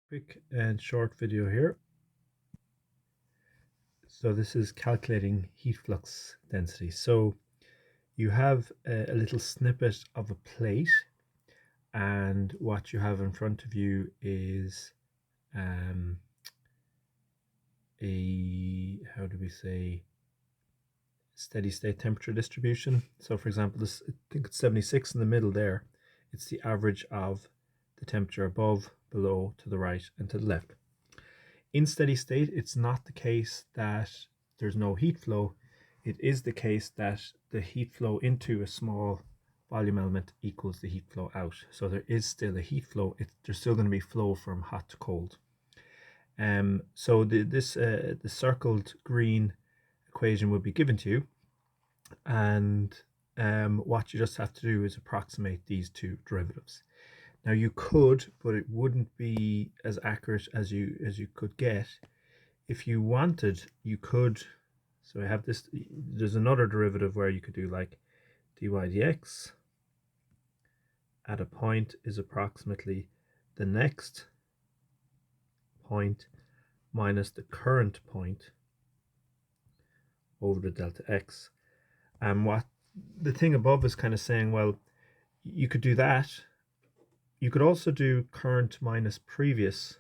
Quick and short video here. So this is calculating heat flux density. So you have a little snippet of a plate, and what you have in front of you is a, how do we say, steady state temperature distribution. So for example, this, I think it's 76 in the middle there. It's the average of the temperature above, below, to the right, and to the left. In steady state, it's not the case that there's no heat flow. It is the case that the heat flow into a small volume element equals the heat flow out. So there is still a heat flow. There's still going to be flow from hot to cold. So the circled green equation will be given to you, and what you just have to do is approximate these two derivatives. Now you could, but it wouldn't be as accurate as you could get. If you wanted, you could. So I have this. There's another derivative where you could do like dy dx at a point is approximately the next point minus the current point over the delta x. And what the thing above is kind of saying, well, you could do that. You could also do current minus previous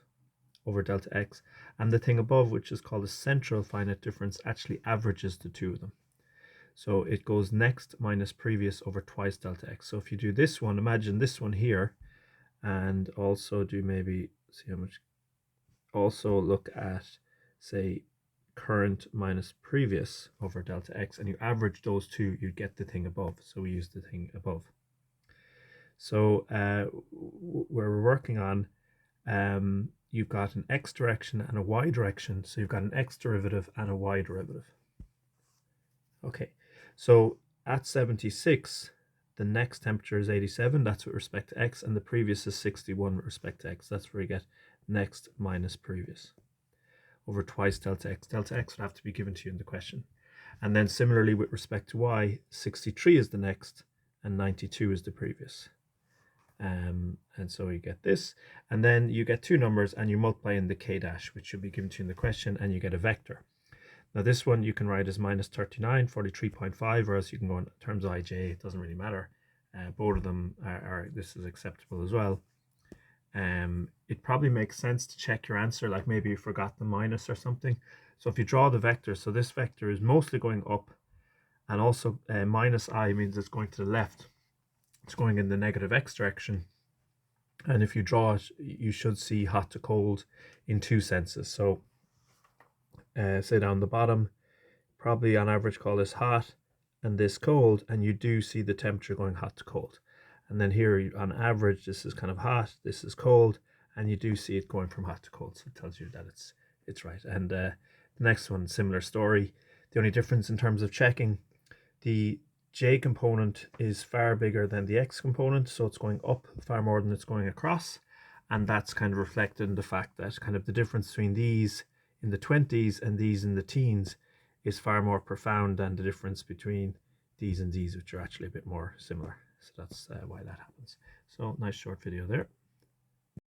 over delta x, and the thing above, which is called the central finite difference, actually averages the two of them. So it goes next minus previous over twice delta x. So if you do this one, imagine this one here, and also do maybe, see how much, also look at, say, current minus previous over delta x, and you average those two, you get the thing above. So we use the thing above. So where we're working on, you've got an x direction and a y direction. So you've got an x derivative and a y derivative. Okay, so at 76, the next temperature is 87. That's with respect to x, and the previous is 61 with respect to x. That's where you get next minus previous over twice delta x. Delta x would have to be given to you in the question. And then similarly with respect to y, 63 is the next and 92 is the previous. And so you get this, and then you get two numbers and you multiply in the k dash, which should be given to you in the question, and you get a vector. Now this one you can write as minus 39, 43.5, or else you can go in terms of ij, it doesn't really matter. Both of them are this is acceptable as well. It probably makes sense to check your answer, like maybe you forgot the minus or something. So if you draw the vector, so this vector is mostly going up, and also minus I means it's going to the left. It's going in the negative x direction, and if you draw it, you should see hot to cold in two senses. So say down the bottom, probably on average call this hot and this cold, and you do see the temperature going hot to cold. And then here on average, this is kind of hot, this is cold, and you do see it going from hot to cold. So it tells you that it's right. And the next one, similar story. The only difference in terms of checking, the j component is far bigger than the x component, so it's going up far more than it's going across, and that's kind of reflected in the fact that kind of the difference between these in the 20s and these in the teens is far more profound than the difference between these and these, which are actually a bit more similar. So that's why that happens. So nice short video there.